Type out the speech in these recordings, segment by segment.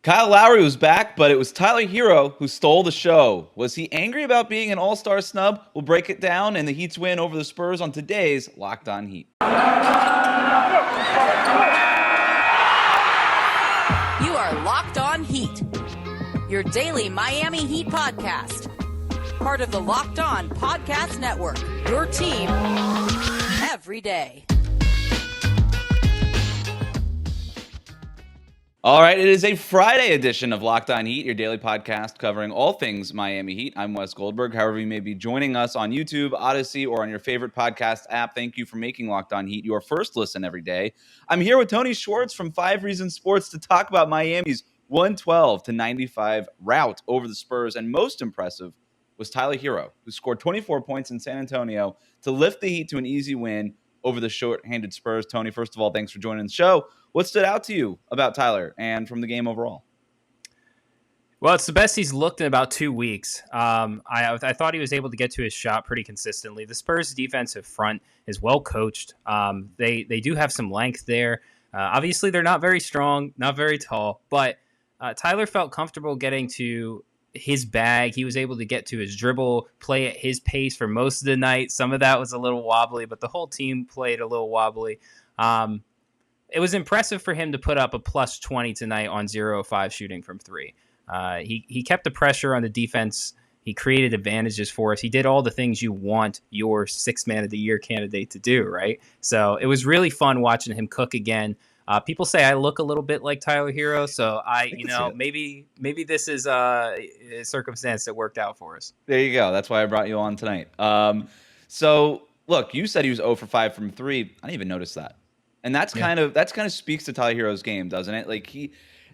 Kyle Lowry was back, but it was Tyler Herro who stole the show. Was he angry about being an all-star snub? We'll break it down and the Heat's win over the Spurs on today's Locked On Heat. You are Locked On Heat, your daily Miami Heat podcast. Part of the Locked On Podcast Network, your team every day. All right, it is a Friday edition of Locked On Heat, your daily podcast covering all things Miami Heat. I'm Wes Goldberg. However, you may be joining us on YouTube, Odyssey, or on your favorite podcast app, thank you for making Locked On Heat your first listen every day. I'm here with Tony Schwartz from 5 Reasons Sports to talk about Miami's 112-95 rout over the Spurs, and most impressive was Tyler Herro, who scored 24 points in San Antonio to lift the Heat to an easy win over the short-handed Spurs. Tony, first of all, thanks for joining the show. What stood out to you about Tyler and from the game overall? Well, it's the best he's looked in about 2 weeks. I thought he was able to get to his shot pretty consistently. The Spurs' defensive front is well coached. They do have some length there. Obviously, they're not very strong, not very tall, but Tyler felt comfortable getting to his bag. He was able to get to his dribble, play at his pace for most of the night. Some of that was a little wobbly, but the whole team played a little wobbly. It was impressive for him to put up a plus 20 tonight on 0-5 shooting from three. He kept the pressure on the defense. He created advantages for us. He did all the things you want your sixth man of the year candidate to do, right? So it was really fun watching him cook again. People say I look a little bit like Tyler Herro, so maybe this is a circumstance that worked out for us. There you go. That's why I brought you on tonight. So look, you said he was 0 for 5 from 3. I didn't even notice that. And that's kind of speaks to Tyler Herro's game, doesn't it? Like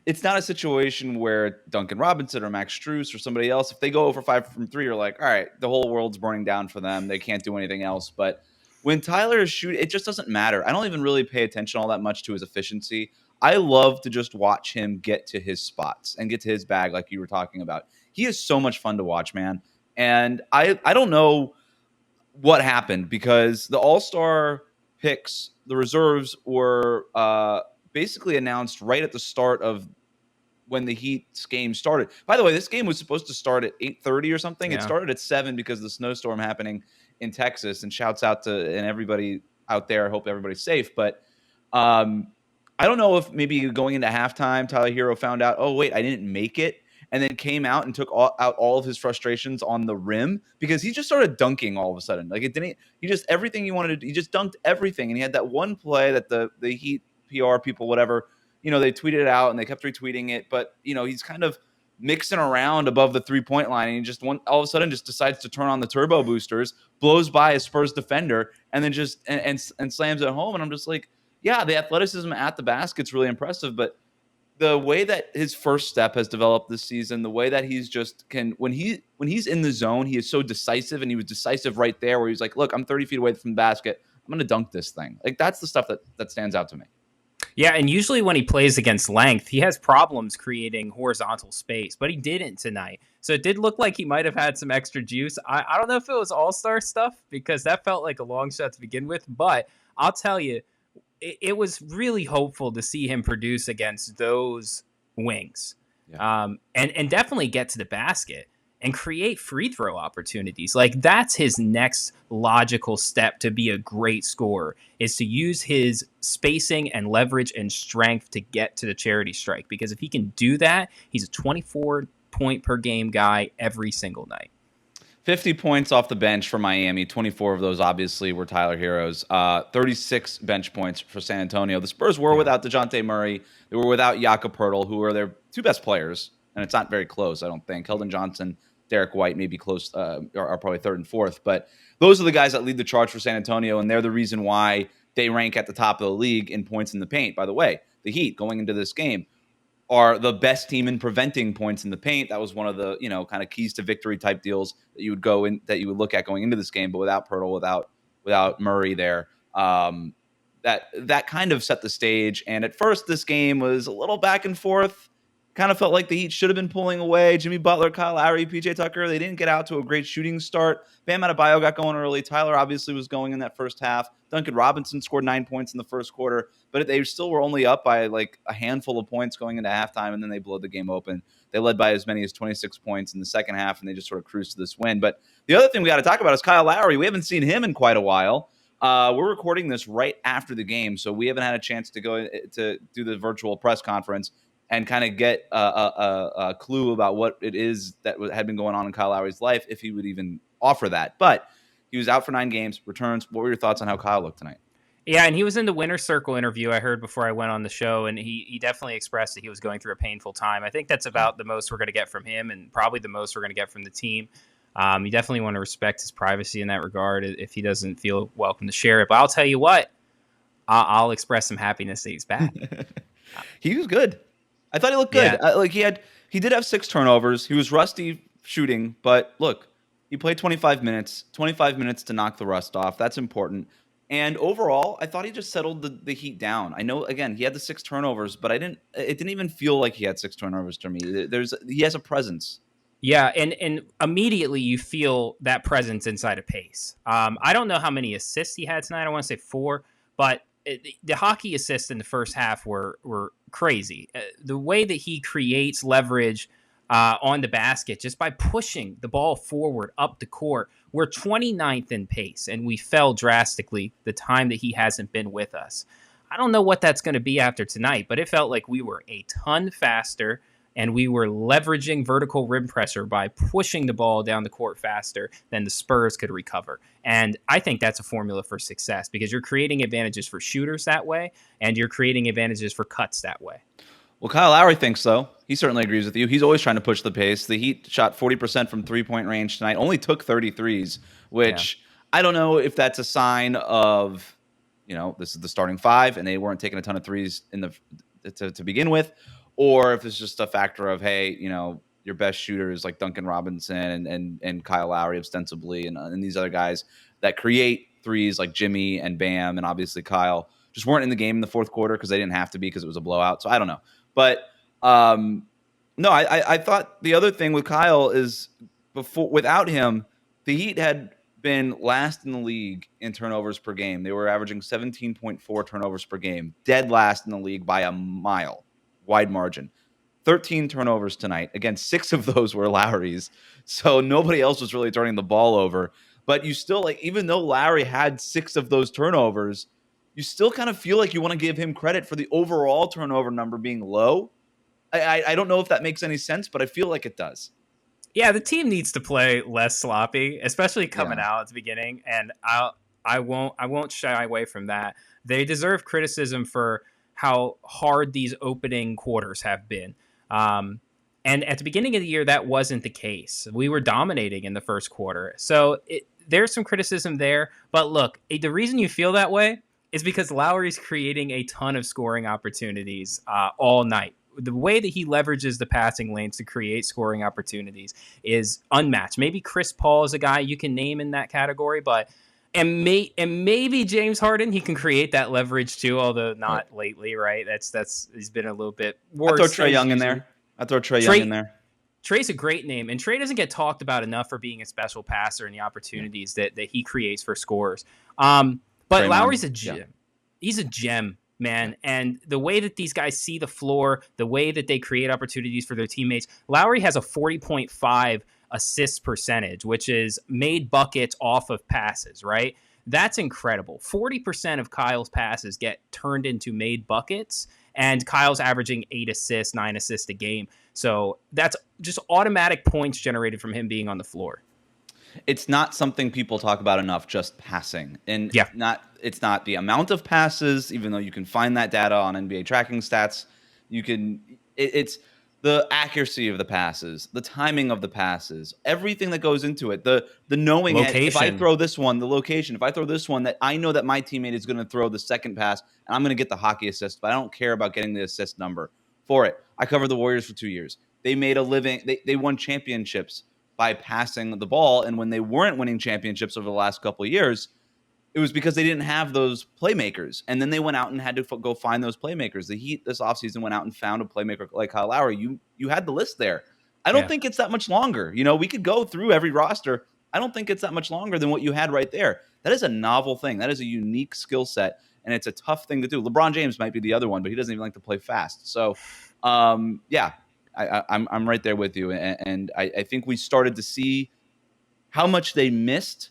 it's not a situation where Duncan Robinson or Max Strus or somebody else, if they go 0 for 5 from 3, you're like, all right, the whole world's burning down for them. They can't do anything else. But when Tyler is shooting, it just doesn't matter. I don't even really pay attention all that much to his efficiency. I love to just watch him get to his spots and get to his bag like you were talking about. He is so much fun to watch, man. And I don't know what happened because the All-Star picks, the reserves were basically announced right at the start of when the Heat's game started. By the way, this game was supposed to start at 8:30 or something. Yeah. It started at 7 because of the snowstorm happening in Texas. And shouts out to and everybody out there. I hope everybody's safe. But I don't know if maybe going into halftime, Tyler Herro found out, oh, wait, I didn't make it. And then came out and took out all of his frustrations on the rim because he just started dunking all of a sudden. Like he just everything he wanted to do, he just dunked everything. And he had that one play that the Heat PR people, whatever, they tweeted it out and they kept retweeting it. But, he's kind of mixing around above the 3-point line. And he just all of a sudden just decides to turn on the turbo boosters, blows by a Spurs defender and then just and slams it home. And I'm just like, yeah, the athleticism at the basket's really impressive, but the way that his first step has developed this season, the way that he's just when he's in the zone, he is so decisive, and he was decisive right there where he's like, look, I'm 30 feet away from the basket. I'm going to dunk this thing. Like, that's the stuff that stands out to me. Yeah, and usually when he plays against length, he has problems creating horizontal space, but he didn't tonight. So it did look like he might have had some extra juice. I don't know if it was all-star stuff because that felt like a long shot to begin with, but I'll tell you, it was really hopeful to see him produce against those wings, and definitely get to the basket and create free throw opportunities. Like, that's his next logical step to be a great scorer, is to use his spacing and leverage and strength to get to the charity strike. Because if he can do that, he's a 24-point per game guy every single night. 50 points off the bench for Miami. 24 of those, obviously, were Tyler Herro's. 36 bench points for San Antonio. The Spurs were without DeJounte Murray. They were without Jakob Poeltl, who are their two best players. And it's not very close, I don't think. Keldon Johnson, Derek White may be close, are probably third and fourth. But those are the guys that lead the charge for San Antonio, and they're the reason why they rank at the top of the league in points in the paint. By the way, the Heat, going into this game, are the best team in preventing points in the paint. That was one of the, kind of keys to victory type deals that you would look at going into this game, but without Poeltl, without Murray there, that kind of set the stage. And at first this game was a little back and forth. Kind of felt like the Heat should have been pulling away. Jimmy Butler, Kyle Lowry, PJ Tucker, they didn't get out to a great shooting start. Bam Adebayo got going early. Tyler obviously was going in that first half. Duncan Robinson scored 9 points in the first quarter. but they still were only up by like a handful of points going into halftime, and then they blew the game open. They led by as many as 26 points in the second half, and they just sort of cruised to this win. But the other thing we got to talk about is Kyle Lowry. We haven't seen him in quite a while. We're recording this right after the game, so we haven't had a chance to go to do the virtual press conference and kind of get a clue about what it is that had been going on in Kyle Lowry's life, if he would even offer that. But he was out for 9 games, returns. What were your thoughts on how Kyle looked tonight? Yeah, and he was in the winner's circle interview I heard before I went on the show, and he definitely expressed that he was going through a painful time. I think that's about the most we're going to get from him, and probably the most we're going to get from the team. You definitely want to respect his privacy in that regard if he doesn't feel welcome to share it. But I'll tell you what, I'll express some happiness that he's back. He was good. I thought he looked good. Yeah. He did have 6 turnovers. He was rusty shooting, but look, he played 25 minutes to knock the rust off. That's important. And overall, I thought he just settled the Heat down. I know, again, he had the 6 turnovers, but it didn't even feel like he had 6 turnovers to me. He has a presence. Yeah, and immediately you feel that presence inside of pace. I don't know how many assists he had tonight. I want to say 4, but the hockey assists in the first half were crazy. The way that he creates leverage on the basket just by pushing the ball forward up the court. We're 29th in pace, and we fell drastically the time that he hasn't been with us. I don't know what that's going to be after tonight, but it felt like we were a ton faster, and we were leveraging vertical rim pressure by pushing the ball down the court faster than the Spurs could recover. And I think that's a formula for success because you're creating advantages for shooters that way, and you're creating advantages for cuts that way. Well, Kyle Lowry thinks so. He certainly agrees with you. He's always trying to push the pace. The Heat shot 40% from three-point range tonight, only took 33s, which I don't know if that's a sign of, this is the starting 5, and they weren't taking a ton of threes to begin with, or if it's just a factor of, hey, your best shooters like Duncan Robinson and Kyle Lowry ostensibly, and these other guys that create threes like Jimmy and Bam and obviously Kyle just weren't in the game in the fourth quarter because they didn't have to be because it was a blowout. So I don't know. But no, I thought the other thing with Kyle is without him, the Heat had been last in the league in turnovers per game. They were averaging 17.4 turnovers per game, dead last in the league by a mile, wide margin. 13 turnovers tonight. Again, 6 of those were Lowry's. So nobody else was really turning the ball over. But you still, even though Lowry had 6 of those turnovers, you still kind of feel like you want to give him credit for the overall turnover number being low. I don't know if that makes any sense, but I feel like it does. Yeah, the team needs to play less sloppy, especially coming out at the beginning. And I won't shy away from that. They deserve criticism for how hard these opening quarters have been. And at the beginning of the year, that wasn't the case. We were dominating in the first quarter. So there's some criticism there. But look, the reason you feel that way is because Lowry's creating a ton of scoring opportunities all night. The way that he leverages the passing lanes to create scoring opportunities is unmatched. Maybe Chris Paul is a guy you can name in that category, but maybe James Harden, he can create that leverage too, although not lately, right? That's he's been a little bit worse. I throw Trae Young in there. Young in there. Trae's a great name, and Trae doesn't get talked about enough for being a special passer and the opportunities that he creates for scores. But Draymond, Lowry's a gem. Yeah. He's a gem, man. And the way that these guys see the floor, the way that they create opportunities for their teammates, Lowry has a 40.5 assists percentage, which is made buckets off of passes, right? That's incredible. 40% of Kyle's passes get turned into made buckets, and Kyle's averaging 8 assists, 9 assists a game. So that's just automatic points generated from him being on the floor. It's not something people talk about enough, just passing. And it's not the amount of passes, even though you can find that data on NBA tracking stats. It's the accuracy of the passes, the timing of the passes, everything that goes into it. The knowing if I throw this one, the location, if I throw this one, that I know that my teammate is going to throw the second pass and I'm going to get the hockey assist, but I don't care about getting the assist number for it. I covered the Warriors for 2 years. They made a living. They won championships by passing the ball. And when they weren't winning championships over the last couple of years, it was because they didn't have those playmakers. And then they went out and had to go find those playmakers. The Heat this offseason went out and found a playmaker like Kyle Lowry. You had the list there. I don't think it's that much longer. We could go through every roster. I don't think it's that much longer than what you had right there. That is a novel thing. That is a unique skill set, and it's a tough thing to do. LeBron James might be the other one, but he doesn't even like to play fast. So, yeah, I'm right there with you, and I think we started to see how much they missed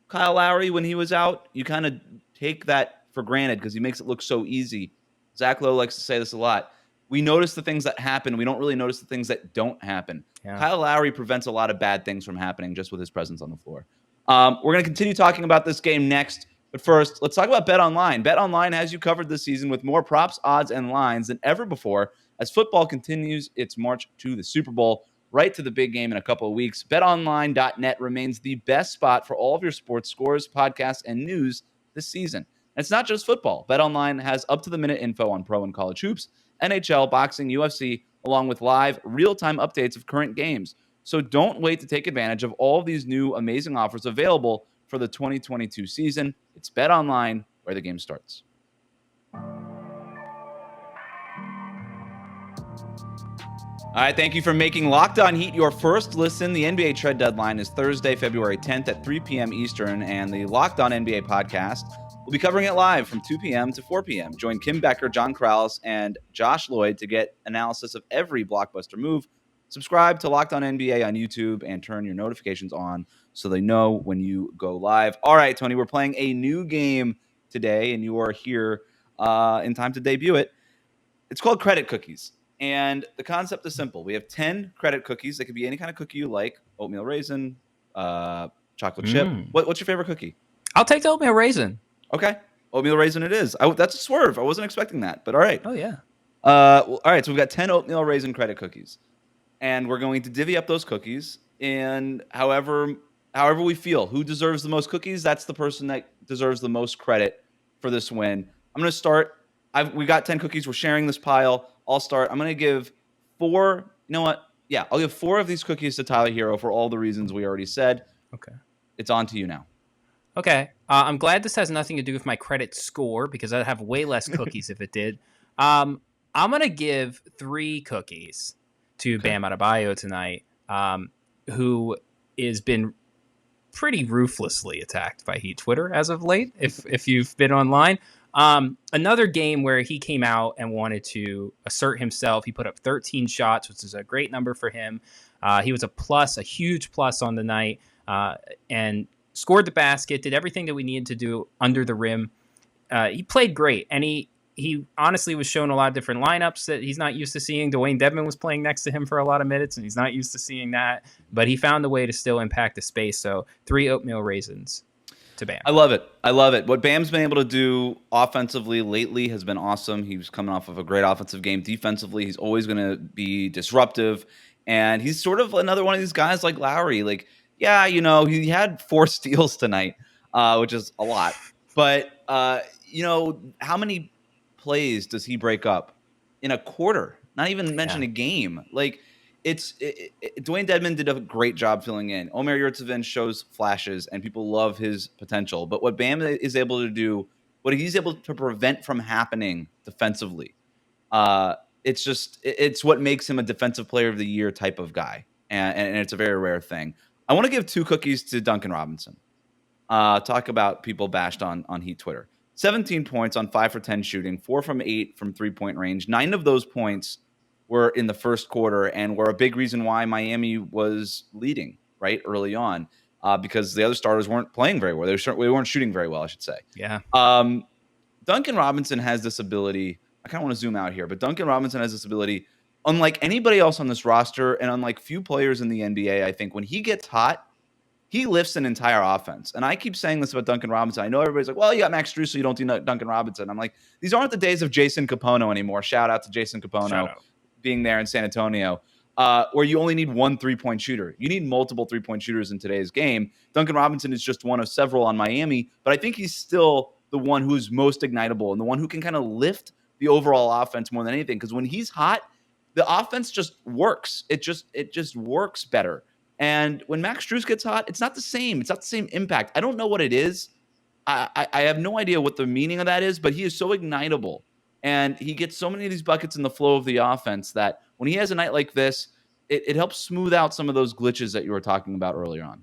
Kyle Lowry when he was out. You kind of take that for granted because he makes it look so easy. Zach Lowe likes to say this a lot. We notice the things that happen. We don't really notice the things that don't happen. Yeah. Kyle Lowry prevents a lot of bad things from happening just with his presence on the floor. We're going to continue talking about this game next. But first, let's talk about BetOnline. BetOnline has you covered this season with more props, odds, and lines than ever before as football continues its march to the Super Bowl, right to the big game in a couple of weeks. BetOnline.net remains the best spot for all of your sports scores, podcasts, and news this season. And it's not just football. BetOnline has up-to-the-minute info on pro and college hoops, NHL, boxing, UFC, along with live, real-time updates of current games. So don't wait to take advantage of all these new amazing offers available for the 2022 season. It's BetOnline, where the game starts. All right, thank you for making Locked On Heat your first listen. The NBA trade deadline is Thursday, February 10th at 3 p.m. Eastern, and the Locked On NBA podcast will be covering it live from 2 p.m. to 4 p.m. Join Kim Becker, John Krause, and Josh Lloyd to get analysis of every blockbuster move. Subscribe to Locked On NBA on YouTube and turn your notifications on so they know when you go live. All right, Tony, we're playing a new game today, and you are here in time to debut it. It's called Credit Cookies. And the concept is simple. We have 10 credit cookies. They could be any kind of cookie you like. Oatmeal raisin, chocolate chip. What's your favorite cookie? I'll take the oatmeal raisin. Okay. Oatmeal raisin it is. That's a swerve. I wasn't expecting that, but all right. Oh, yeah. All right, so we've got 10 oatmeal raisin credit cookies. And we're going to divvy up those cookies in however we feel. Who deserves the most cookies? That's the person that deserves the most credit for this win. I'm going to start. We got 10 cookies. We're sharing this pile. I'll start. I'm going to give 4. You know what? Yeah, I'll give 4 of these cookies to Tyler Herro for all the reasons we already said. Okay. It's on to you now. Okay. I'm glad this has nothing to do with my credit score because I'd have way less cookies if it did. I'm going to give 3 cookies to Bam Adebayo tonight, who has been pretty ruthlessly attacked by Heat Twitter as of late, if you've been online. Another game where he came out and wanted to assert himself. He put up 13 shots, which is a great number for him. He was a huge plus on the night, and scored the basket, did everything that we needed to do under the rim. He played great, and he honestly was shown a lot of different lineups that he's not used to seeing. Dwayne Dedmon was playing next to him for a lot of minutes, and he's not used to seeing that. But he found a way to still impact the space. So 3 oatmeal raisins to Bam. I love it. What Bam's been able to do offensively lately has been awesome. He was coming off of a great offensive game. Defensively, he's always going to be disruptive. And he's sort of another one of these guys like Lowry. Like, yeah, he had 4 steals tonight, which is a lot. But, how many plays does he break up in a quarter? Not even mention a game. Like, Dwayne Dedmon did a great job filling in. Omer Yurtseven shows flashes, and people love his potential. But what Bam is able to do, what he's able to prevent from happening defensively, it's what makes him a defensive player of the year type of guy. And it's a very rare thing. I want to give 2 cookies to Duncan Robinson. Talk about people bashed on Heat Twitter. 17 points on 5 for 10 shooting, 4 from 8 from 3-point range. 9 of those points were in the first quarter and were a big reason why Miami was leading right early on because the other starters weren't playing very well. They weren't shooting very well, I should say. Yeah. Duncan Robinson has this ability. I kind of want to zoom out here, but Duncan Robinson has this ability, unlike anybody else on this roster and unlike few players in the NBA, I think when he gets hot, he lifts an entire offense. And I keep saying this about Duncan Robinson. I know everybody's like, well, you got Max Strus, so you don't do Duncan Robinson. I'm like, these aren't the days of Jason Capono anymore. Shout out to Jason Capono being there in San Antonio, where you only need 1 3-point shooter. You need multiple 3-point shooters in today's game. Duncan Robinson is just one of several on Miami, but I think he's still the one who's most ignitable and the one who can kind of lift the overall offense more than anything. Because when he's hot, the offense just works. It just works better. And when Max Strus gets hot, it's not the same. It's not the same impact. I don't know what it is. I have no idea what the meaning of that is, but he is so ignitable. And he gets so many of these buckets in the flow of the offense that when he has a night like this, it helps smooth out some of those glitches that you were talking about earlier on.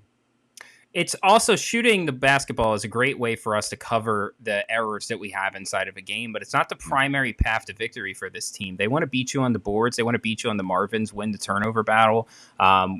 It's also shooting the basketball is a great way for us to cover the errors that we have inside of a game, but it's not the primary path to victory for this team. They want to beat you on the boards. They want to beat you on the Marvins, win the turnover battle,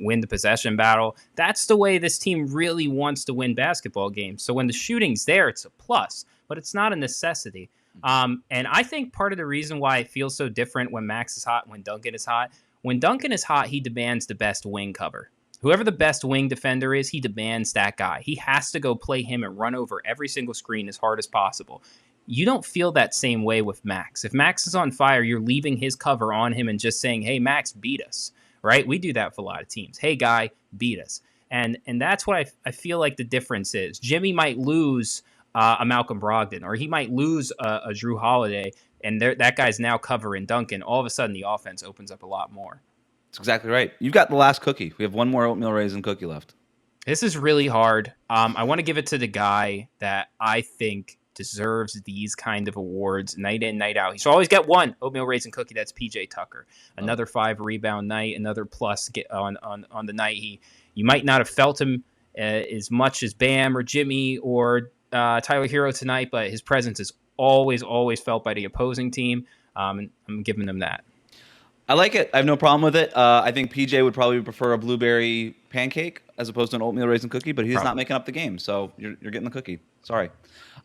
win the possession battle. That's the way this team really wants to win basketball games. So when the shooting's there, it's a plus, but it's not a necessity. And I think part of the reason why it feels so different when Max is hot and when Duncan is hot, when Duncan is hot, he demands the best wing cover. Whoever the best wing defender is, he demands that guy. He has to go play him and run over every single screen as hard as possible. You don't feel that same way with Max. If Max is on fire, you're leaving his cover on him and just saying, hey, Max, beat us, right? We do that for a lot of teams. Hey, guy, beat us. And that's what I feel like the difference is. Jimmy might lose a Malcolm Brogdon, or he might lose a Drew Holiday, and that guy's now covering Duncan. All of a sudden, the offense opens up a lot more. That's exactly right. You've got the last cookie. We have one more oatmeal raisin cookie left. This is really hard. I want to give it to the guy that I think deserves these kind of awards night in, night out. He should always get one oatmeal raisin cookie. That's PJ Tucker. Another 5-rebound night, another plus on the night. You might not have felt him as much as Bam or Jimmy or Tyler Herro tonight, but his presence is always felt by the opposing team. And I'm giving them that. I like it. I have no problem with it. I think PJ would probably prefer a blueberry pancake as opposed to an oatmeal raisin cookie, but he's not making up the game, so you're getting the cookie. Sorry.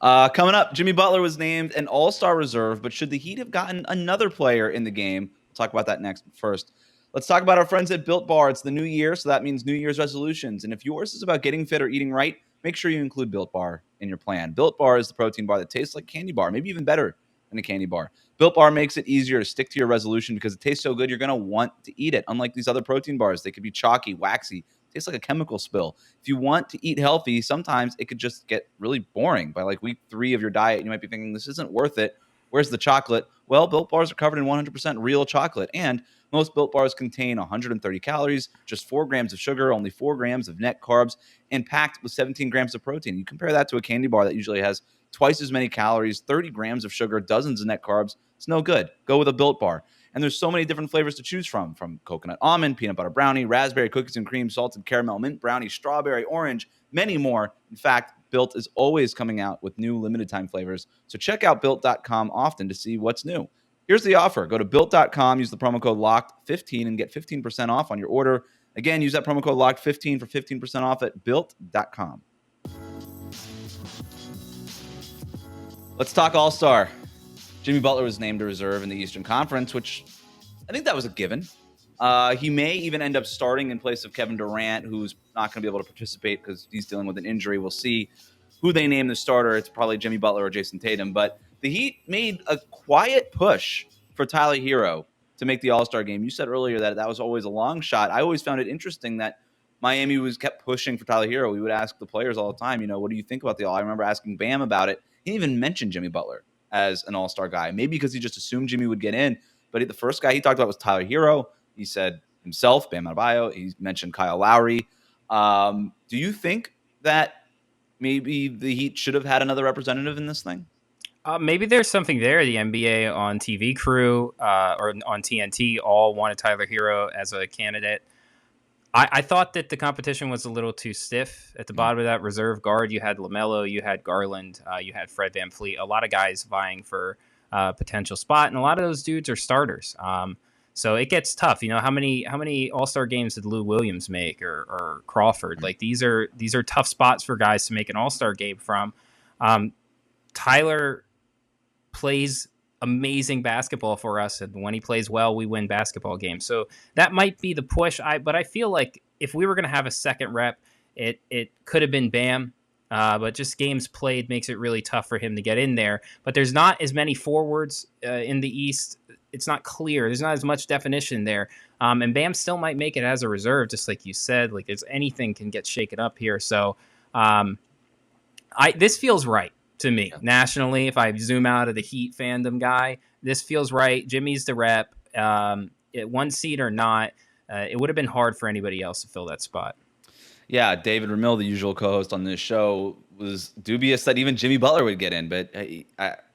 Coming up, Jimmy Butler was named an all-star reserve, but should the Heat have gotten another player in the game? We'll talk about that next. First, let's talk about our friends at Built Bar. It's the new year, so that means New Year's resolutions. And if yours is about getting fit or eating right, make sure you include Built Bar in your plan. Built Bar is the protein bar that tastes like candy bar, maybe even better than a candy bar. Built Bar makes it easier to stick to your resolution because it tastes so good, you're going to want to eat it. Unlike these other protein bars, they could be chalky, waxy, tastes like a chemical spill. If you want to eat healthy, sometimes it could just get really boring. By like week 3 of your diet, you might be thinking, this isn't worth it. Where's the chocolate? Well, Built Bars are covered in 100% real chocolate, and most Built Bars contain 130 calories, just 4 grams of sugar, only 4 grams of net carbs, and packed with 17 grams of protein. You compare that to a candy bar that usually has twice as many calories, 30 grams of sugar, dozens of net carbs. It's no good. Go with a Built Bar. And there's so many different flavors to choose from coconut almond, peanut butter brownie, raspberry cookies and cream, salted caramel mint brownie, strawberry, orange, many more. In fact, Built is always coming out with new limited time flavors. So check out Built.com often to see what's new. Here's the offer. Go to Built.com, use the promo code LOCKED15 and get 15% off on your order. Again, use that promo code LOCKED15 for 15% off at Built.com. Let's talk All-Star. Jimmy Butler was named a reserve in the Eastern Conference, which I think that was a given. He may even end up starting in place of Kevin Durant, who's not going to be able to participate because he's dealing with an injury. We'll see who they name the starter. It's probably Jimmy Butler or Jason Tatum. But the Heat made a quiet push for Tyler Herro to make the All-Star game. You said earlier that was always a long shot. I always found it interesting that Miami kept pushing for Tyler Herro. We would ask the players all the time, what do you think about the All? I remember asking Bam about it. He didn't even mention Jimmy Butler as an All-Star guy, maybe because he just assumed Jimmy would get in. But the first guy he talked about was Tyler Herro. He said himself, Bam Adebayo. He mentioned Kyle Lowry. Do you think that maybe the Heat should have had another representative in this thing? Maybe there's something there. The NBA on TV crew or on TNT all wanted Tyler Herro as a candidate. I thought that the competition was a little too stiff. At the bottom of that reserve guard, you had LaMelo, you had Garland, you had Fred VanVleet, a lot of guys vying for a potential spot, and a lot of those dudes are starters. So it gets tough. How many All-Star games did Lou Williams make or Crawford? Like these are tough spots for guys to make an All-Star game from. Tyler plays amazing basketball for us, and when he plays well, we win basketball games. So that might be the push. But I feel like if we were going to have a second rep, it could have been Bam. But just games played makes it really tough for him to get in there. But there's not as many forwards in the East. It's not clear. There's not as much definition there. And Bam still might make it as a reserve, just like you said. Like anything can get shaken up here. So this feels right to me. Nationally, if I zoom out of the Heat fandom guy, this feels right. Jimmy's the rep. One seed or not, it would have been hard for anybody else to fill that spot. Yeah, David Ramil, the usual co-host on this show, was dubious that even Jimmy Butler would get in, but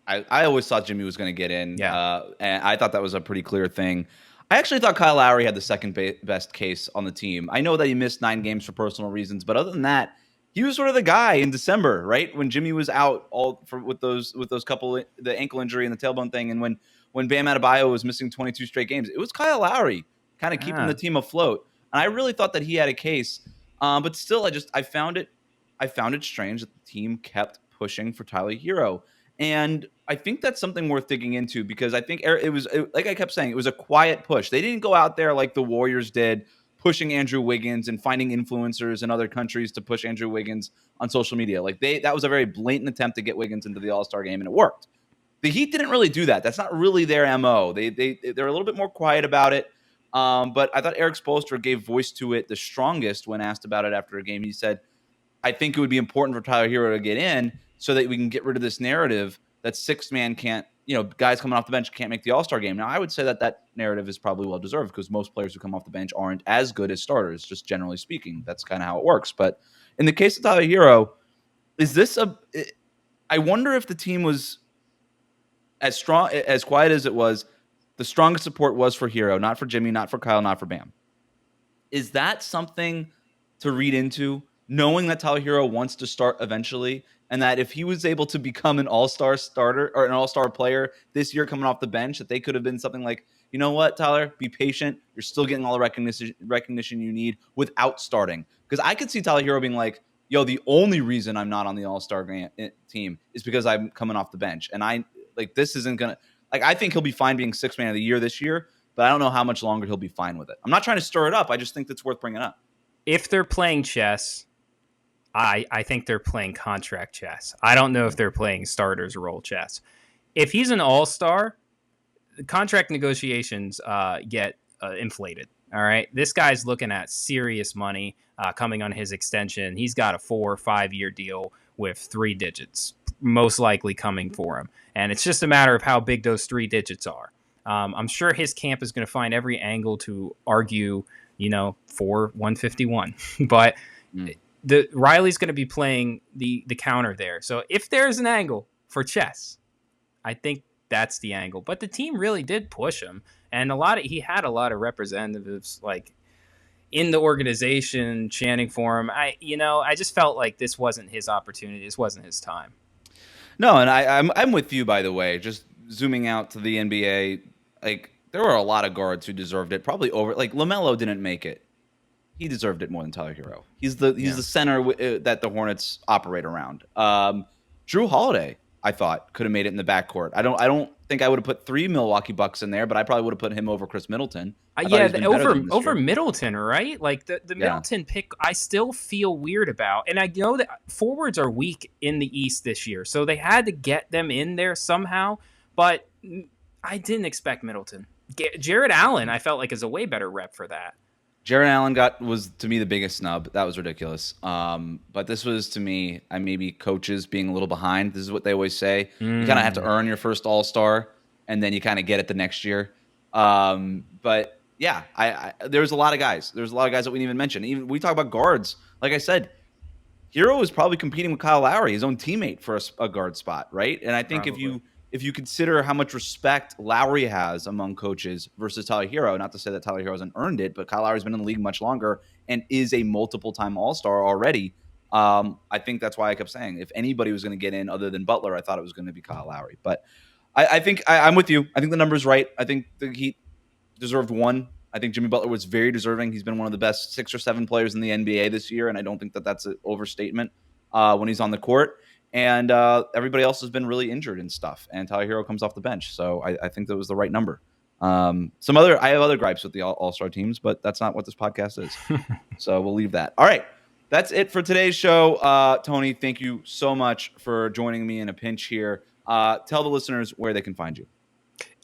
I always thought Jimmy was going to get in, and I thought that was a pretty clear thing. I actually thought Kyle Lowry had the second best case on the team. I know that he missed 9 games for personal reasons, but other than that, he was sort of the guy in December, right? When Jimmy was out with those couple, the ankle injury and the tailbone thing, and when Bam Adebayo was missing 22 straight games, it was Kyle Lowry kind of keeping the team afloat. And I really thought that he had a case, but still, I found it strange that the team kept pushing for Tyler Herro, and I think that's something worth digging into because I think like I kept saying, it was a quiet push. They didn't go out there like the Warriors did, pushing Andrew Wiggins and finding influencers in other countries to push Andrew Wiggins on social media. Like that was a very blatant attempt to get Wiggins into the All-Star game, and it worked. The Heat didn't really do that. That's not really their MO. They're a little bit more quiet about it. But I thought Eric Spoelstra gave voice to it the strongest when asked about it after a game. He said, I think it would be important for Tyler Herro to get in so that we can get rid of this narrative that sixth man can't, guys coming off the bench can't make the All-Star game. Now, I would say that narrative is probably well-deserved because most players who come off the bench aren't as good as starters, just generally speaking. That's kind of how it works. But in the case of Tyler Herro, I wonder if the team was as quiet as it was, the strongest support was for Herro, not for Jimmy, not for Kyle, not for Bam. Is that something to read into, knowing that Tyler Herro wants to start eventually, and that if he was able to become an all-star starter or an all-star player this year coming off the bench, that they could have been something like, you know what, Tyler, be patient. You're still getting all the recognition you need without starting. Because I could see Tyler Herro being like, yo, the only reason I'm not on the all-star team is because I'm coming off the bench. And this isn't going to, I think he'll be fine being sixth man of the year this year, but I don't know how much longer he'll be fine with it. I'm not trying to stir it up. I just think that's worth bringing up. If they're playing chess, I think they're playing contract chess. I don't know if they're playing starters role chess. If he's an all-star, contract negotiations get inflated. All right. This guy's looking at serious money coming on his extension. He's got a 4 or 5 year deal with 3 digits, most likely coming for him. And it's just a matter of how big those 3 digits are. I'm sure his camp is going to find every angle to argue, for 151. But Riley's going to be playing the counter there. So if there's an angle for chess, I think that's the angle. But the team really did push him, and he had a lot of representatives in the organization chanting for him. I just felt like this wasn't his opportunity. This wasn't his time. No, and I'm with you, by the way. Just zooming out to the NBA, there were a lot of guards who deserved it. Probably over, LaMelo didn't make it. He deserved it more than Tyler Herro. He's the center that the Hornets operate around. Drew Holiday, I thought, could have made it in the backcourt. I don't think I would have put 3 Milwaukee Bucks in there, but I probably would have put him over Chris Middleton. Over Middleton, right? The Middleton pick, I still feel weird about. And I know that forwards are weak in the East this year, so they had to get them in there somehow. But I didn't expect Middleton. Jared Allen, I felt like, is a way better rep for that. Jared Allen was to me the biggest snub. That was ridiculous. But this was to me, maybe coaches being a little behind. This is what they always say. You kind of have to earn your first All-Star, and then you kind of get it the next year. But yeah, there's a lot of guys. There's a lot of guys that we didn't even mention. Even we talk about guards. Like I said, Herro is probably competing with Kyle Lowry, his own teammate, for a guard spot, right? And I think if you consider how much respect Lowry has among coaches versus Tyler Herro, not to say that Tyler Herro hasn't earned it, but Kyle Lowry's been in the league much longer and is a multiple-time All-Star already. I think that's why I kept saying if anybody was going to get in other than Butler, I thought it was going to be Kyle Lowry. But I think I'm with you. I think the number's right. I think the Heat deserved 1. I think Jimmy Butler was very deserving. He's been one of the best 6 or 7 players in the NBA this year, and I don't think that that's an overstatement when he's on the court. And everybody else has been really injured and stuff. And Tyler Herro comes off the bench. So I think that was the right number. I have other gripes with the All-Star teams, but that's not what this podcast is. So we'll leave that. All right. That's it for today's show. Tony, thank you so much for joining me in a pinch here. Tell the listeners where they can find you.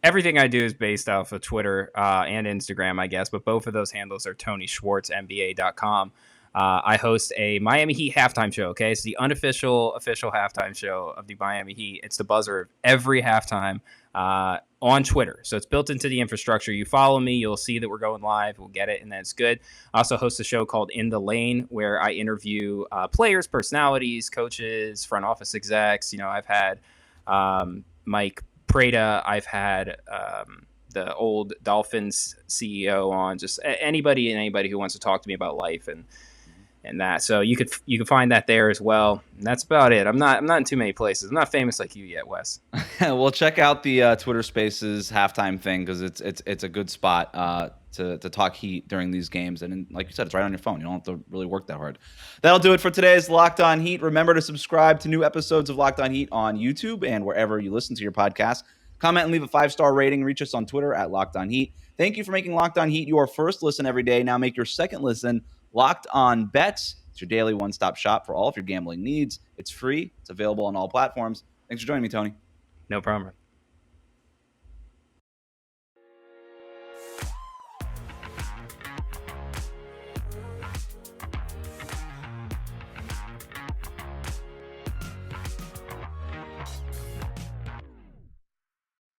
Everything I do is based off of Twitter and Instagram, I guess. But both of those handles are TonySchwartzNBA.com. I host a Miami Heat halftime show. Okay, it's the official halftime show of the Miami Heat. It's the buzzer of every halftime on Twitter. So it's built into the infrastructure. You follow me, you'll see that we're going live. We'll get it, and then it's good. I also host a show called In the Lane, where I interview players, personalities, coaches, front office execs. I've had Mike Prada. I've had the old Dolphins CEO on. Just anybody who wants to talk to me about life and and that. So you could find that there as well. And that's about it. I'm not in too many places. I'm not famous like you yet, Wes. Well, check out the Twitter Spaces halftime thing because it's a good spot to talk Heat during these games. And like you said, it's right on your phone. You don't have to really work that hard. That'll do it for today's Locked On Heat. Remember to subscribe to new episodes of Locked On Heat on YouTube and wherever you listen to your podcast. Comment and leave a 5-star rating. Reach us on Twitter at Locked On Heat. Thank you for making Locked On Heat your first listen every day. Now make your second listen Locked On Bets. It's your daily one-stop shop for all of your gambling needs. It's free. It's available on all platforms. Thanks for joining me, Tony. No problem.